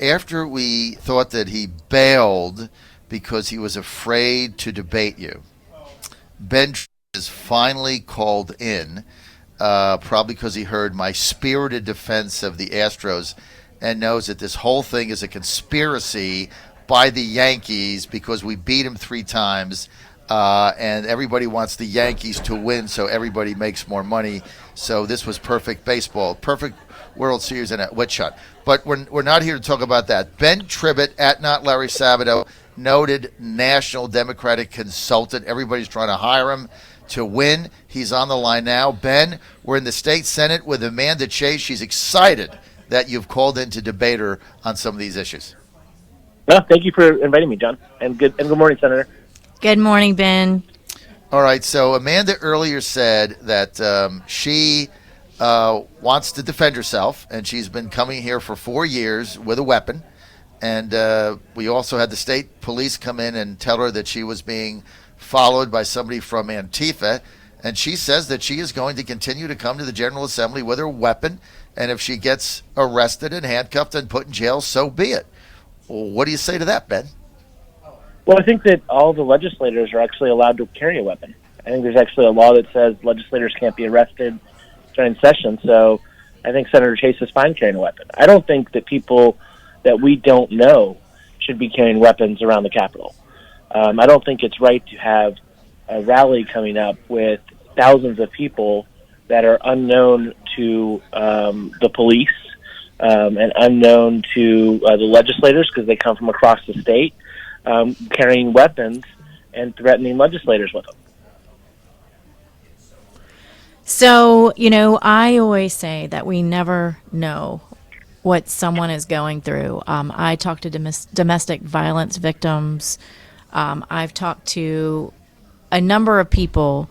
after we thought that he bailed because he was afraid to debate you, Ben is finally called in, probably because he heard my spirited defense of the Astros and knows that this whole thing is a conspiracy by the Yankees because we beat them 3 times, and everybody wants the Yankees to win so everybody makes more money. So this was perfect baseball, perfect World Series and a wet shot. But we're not here to talk about that. Ben Tribbett, at Not Larry Sabato, noted national Democratic consultant. Everybody's trying to hire him to win. He's on the line now. Ben, we're in the state Senate with Amanda Chase. She's excited that you've called in to debate her on some of these issues. Well, thank you for inviting me, John. And good morning, Senator. Good morning, Ben. All right, so Amanda earlier said that she wants to defend herself, and she's been coming here for 4 years with a weapon. And we also had the state police come in and tell her that she was being followed by somebody from Antifa. And she says that she is going to continue to come to the General Assembly with her weapon. And if she gets arrested and handcuffed and put in jail, so be it. Well, what do you say to that, Ben? Well, I think that all the legislators are actually allowed to carry a weapon. I think there's actually a law that says legislators can't be arrested during session. So I think Senator Chase is fine carrying a weapon. I don't think that people that we don't know should be carrying weapons around the Capitol. I don't think it's right to have a rally coming up with thousands of people that are unknown to the police and unknown to the legislators because they come from across the state, carrying weapons and threatening legislators with them. So, I always say that we never know what someone is going through. I talk to domestic violence victims. I've talked to a number of people,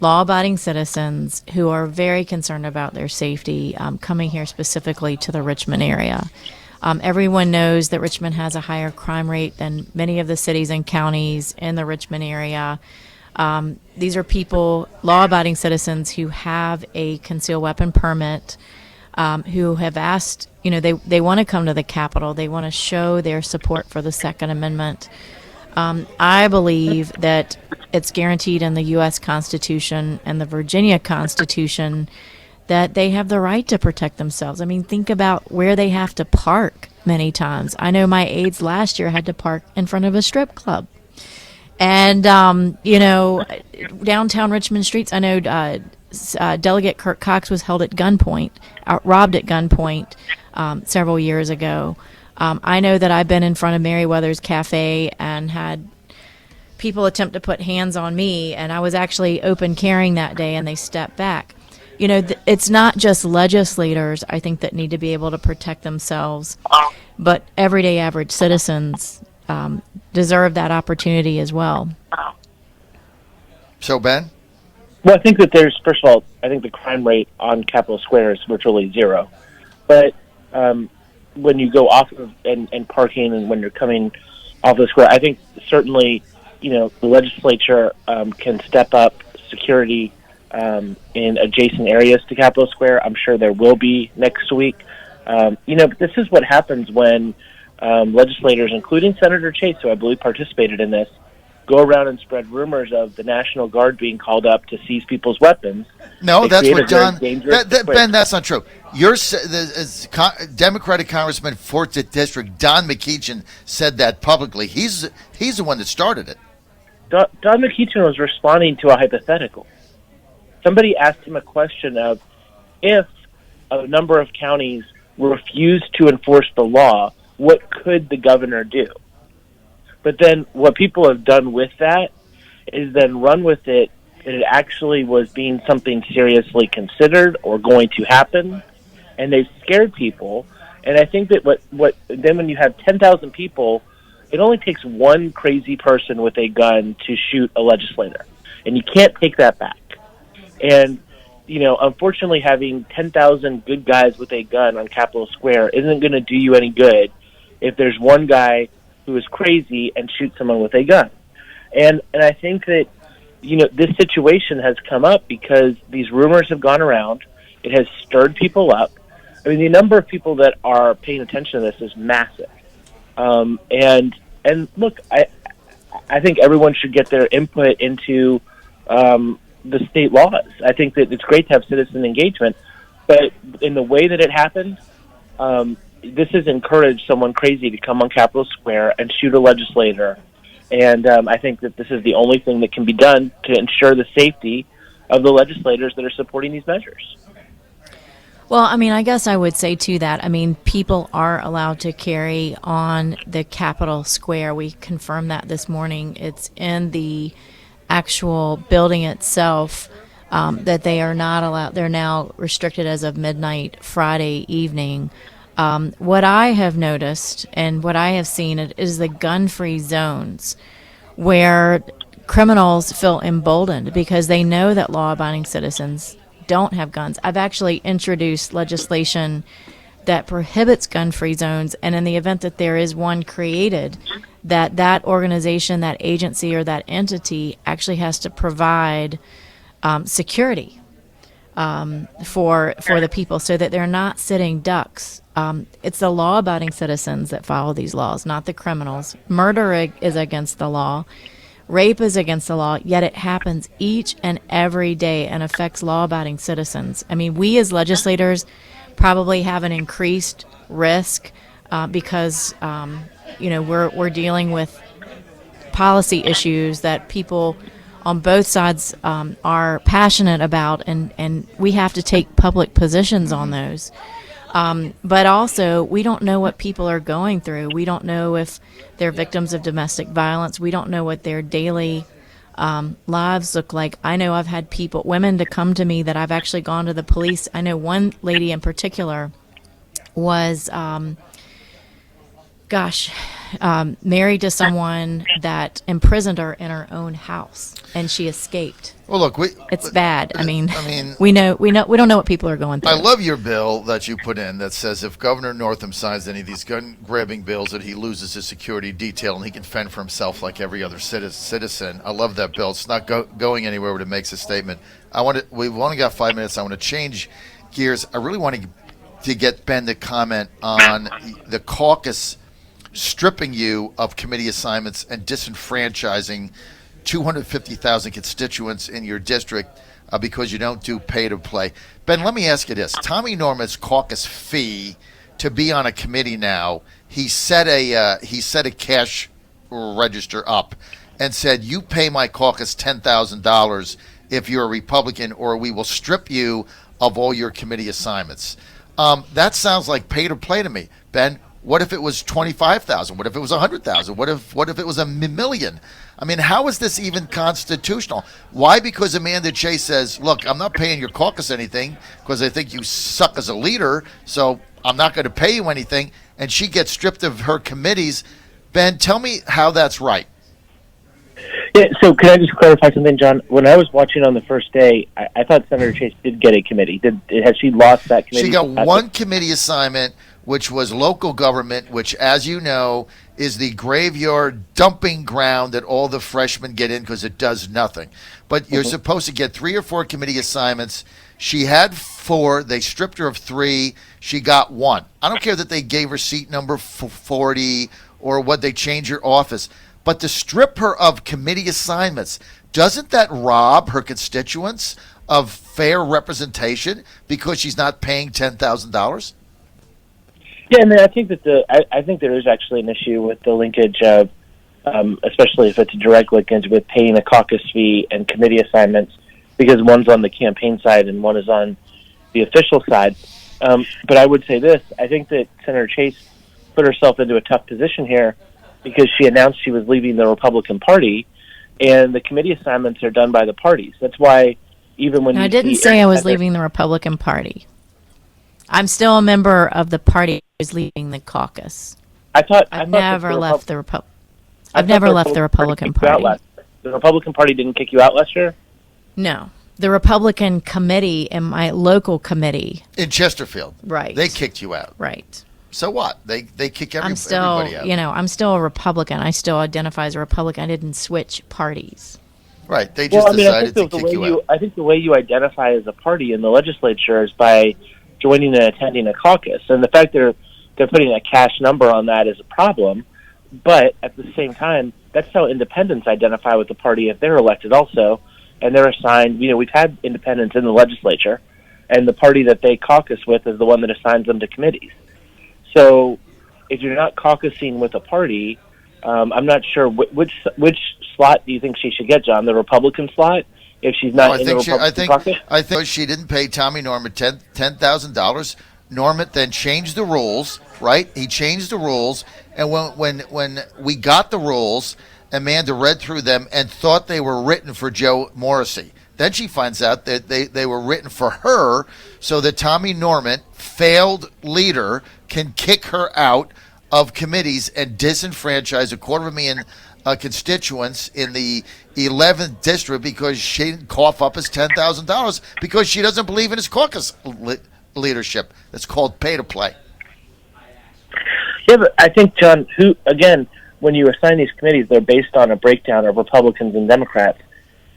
law-abiding citizens, who are very concerned about their safety coming here specifically to the Richmond area. Everyone knows that Richmond has a higher crime rate than many of the cities and counties in the Richmond area. These are people, law-abiding citizens, who have a concealed weapon permit, who have asked, they want to come to the Capitol. They want to show their support for the Second Amendment. I believe that it's guaranteed in the U.S. Constitution and the Virginia Constitution that they have the right to protect themselves. I mean, think about where they have to park many times. I know my aides last year had to park in front of a strip club. And, downtown Richmond streets, I know Delegate Kirk Cox was held at gunpoint, robbed at gunpoint several years ago. I know that I've been in front of Meriwether's Cafe and had people attempt to put hands on me, and I was actually open carrying that day, and they stepped back. It's not just legislators, I think, that need to be able to protect themselves, but everyday average citizens deserve that opportunity as well. So, Ben? Well, I think that first of all, I think the crime rate on Capitol Square is virtually zero. But when you go off of and parking and when you're coming off the square, I think certainly, the legislature can step up security in adjacent areas to Capitol Square. I'm sure there will be next week. But this is what happens when legislators, including Senator Chase, who I believe participated in this, go around and spread rumors of the National Guard being called up to seize people's weapons. No, that's what John... Ben, that's not true. Democratic Congressman 4th District Don McEachin said that publicly. He's the one that started it. Don McEachin was responding to a hypothetical. Somebody asked him a question of, if a number of counties refused to enforce the law, what could the governor do? But then what people have done with that is then run with it that it actually was being something seriously considered or going to happen, and they've scared people. And I think that then when you have 10,000 people, it only takes one crazy person with a gun to shoot a legislator, and you can't take that back. And, unfortunately, having 10,000 good guys with a gun on Capitol Square isn't going to do you any good if there's one guy who is crazy and shoots someone with a gun. And I think that, this situation has come up because these rumors have gone around. It has stirred people up. I mean, the number of people that are paying attention to this is massive. And look, I think everyone should get their input into the state laws. I think that it's great to have citizen engagement, but in the way that it happened, this has encouraged someone crazy to come on Capitol Square and shoot a legislator. And I think that this is the only thing that can be done to ensure the safety of the legislators that are supporting these measures. Well, I mean, I guess I would say to that, I mean, people are allowed to carry on the Capitol Square. We confirmed that this morning. It's in the actual building itself that they are not allowed. They're now restricted as of midnight Friday evening. What I have noticed and what I have seen is the gun-free zones where criminals feel emboldened because they know that law-abiding citizens don't have guns. I've actually introduced legislation that prohibits gun-free zones, and in the event that there is one created, that organization, that agency, or that entity actually has to provide security for the people so that they're not sitting ducks. It's the law-abiding citizens that follow these laws, not the criminals. Murder is against the law. Rape is against the law, yet it happens each and every day and affects law-abiding citizens. I mean, we as legislators probably have an increased risk because, we're dealing with policy issues that people on both sides are passionate about, and we have to take public positions on those. But also, we don't know what people are going through. We don't know if they're victims of domestic violence. We don't know what their daily lives look like. I know I've had women to come to me that I've actually gone to the police. I know one lady in particular was, married to someone that imprisoned her in her own house, and she escaped. Well, look, it's bad. I mean, we don't know what people are going through. I love your bill that you put in that says if Governor Northam signs any of these gun-grabbing bills, that he loses his security detail and he can fend for himself like every other citizen. I love that bill. It's not going anywhere, but it makes a statement. We've only got 5 minutes. I want to change gears. I really want to get Ben to comment on the caucus stripping you of committee assignments and disenfranchising 250,000 constituents in your district because you don't do pay to play. Ben, let me ask you this. Tommy Norman's caucus fee to be on a committee now, he set a cash register up and said, you pay my caucus $10,000 if you're a Republican, or we will strip you of all your committee assignments. That sounds like pay to play to me. Ben, what if it was 25,000? What if it was 100,000? What if it was a million? I mean, how is this even constitutional? Why? Because Amanda Chase says, look, I'm not paying your caucus anything because I think you suck as a leader, so I'm not going to pay you anything, and she gets stripped of her committees. Ben, tell me how that's right. Yeah, so can I just clarify something, John? When I was watching on the first day, I thought Senator Chase did get a committee. Has she lost that committee? She got one committee assignment, which was local government, which, as you know, is the graveyard dumping ground that all the freshmen get in because it does nothing. But you're supposed to get 3 or 4 committee assignments. She had 4. They stripped her of 3. She got 1. I don't care that they gave her seat number 40 or what they changed her office. But to strip her of committee assignments, doesn't that rob her constituents of fair representation because she's not paying $10,000? Yeah, and I think that I think there is actually an issue with the linkage of, especially if it's a direct linkage with paying a caucus fee and committee assignments, because one's on the campaign side and one is on the official side. But I would say this: I think that Senator Chase put herself into a tough position here because she announced she was leaving the Republican Party, and the committee assignments are done by the parties. That's why even when I didn't say I was leaving the Republican Party. I'm still a member of the party who is leaving the caucus. I've never left the Republican Party. The Republican Party didn't kick you out last year? No. The Republican committee in my local committee. In Chesterfield. Right. They kicked you out. Right. So what? They kick everybody out. I'm still a Republican. I still identify as a Republican. I didn't switch parties. Right. They just decided to kick you out. I think the way you identify as a party in the legislature is by joining and attending a caucus. And the fact that they're putting a cash number on that is a problem. But at the same time, that's how independents identify with the party if they're elected also, and they're assigned. We've had independents in the legislature, and the party that they caucus with is the one that assigns them to committees. So if you're not caucusing with a party, I'm not sure which slot do you think she should get, John? The Republican slot? If she's not in the Republican caucus? I think she didn't pay Tommy Norment $10,000. Norment then changed the rules, right? He changed the rules, and when we got the rules, Amanda read through them and thought they were written for Joe Morrissey. Then she finds out that they were written for her, so that Tommy Norment, failed leader, can kick her out of committees and disenfranchise 250,000 constituents in the 11th district because she didn't cough up his $10,000 because she doesn't believe in his caucus leadership. That's called pay to play. Yeah, but I think, John, when you assign these committees, they're based on a breakdown of Republicans and Democrats.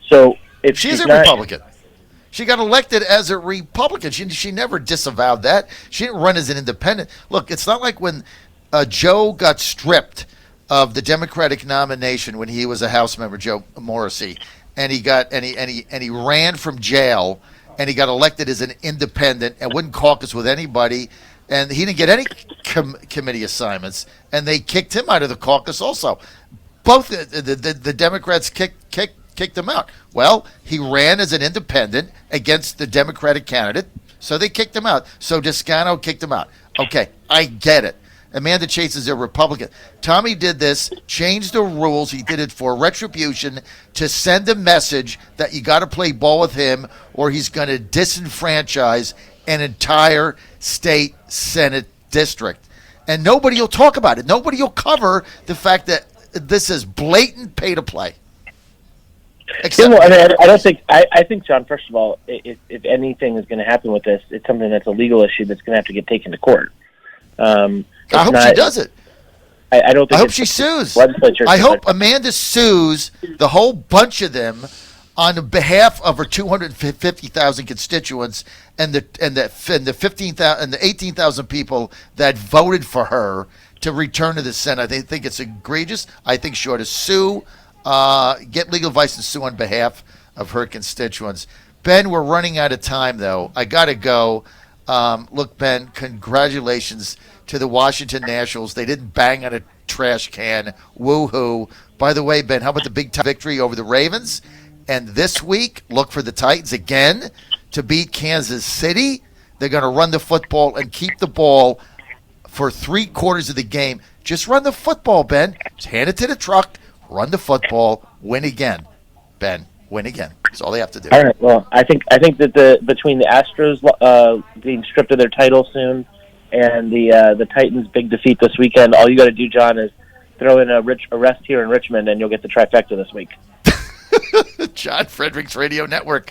So if she's a Republican. She got elected as a Republican. She never disavowed that. She didn't run as an independent. Look, it's not like when Joe got stripped of the Democratic nomination when he was a House member, Joe Morrissey, and he ran from jail, and he got elected as an independent and wouldn't caucus with anybody, and he didn't get any committee assignments, and they kicked him out of the caucus also. Both the Democrats kicked him out. Well, he ran as an independent against the Democratic candidate, so they kicked him out. So Descano kicked him out. Okay, I get it. Amanda Chase is a Republican. Tommy did this, changed the rules. He did it for retribution to send a message that you got to play ball with him or he's going to disenfranchise an entire state Senate district. And nobody will talk about it. Nobody will cover the fact that this is blatant pay to play. I think, John, first of all, if anything is going to happen with this, it's something that's a legal issue that's going to have to get taken to court. I hope she does it. I don't think. I hope she sues. Legislature. I hope Amanda sues the whole bunch of them on behalf of her 250,000 constituents and the 15,000 and the 18,000 people that voted for her to return to the Senate. I think it's egregious. I think she ought to sue, get legal advice and sue on behalf of her constituents. Ben, we're running out of time, though. I got to go. Look, Ben, congratulations to the Washington Nationals. They didn't bang on a trash can. Woo-hoo. By the way, Ben, how about the big time victory over the Ravens? And this week, look for the Titans again to beat Kansas City. They're going to run the football and keep the ball for 3/4 of the game. Just run the football, Ben. Just hand it to the truck, run the football, win again. Ben, win again. That's all they have to do. All right. Well, I think that between the Astros being stripped of their title soon and the Titans' big defeat this weekend, all you got to do, John, is throw in a rest here in Richmond, and you'll get the trifecta this week. John Fredericks Radio Network.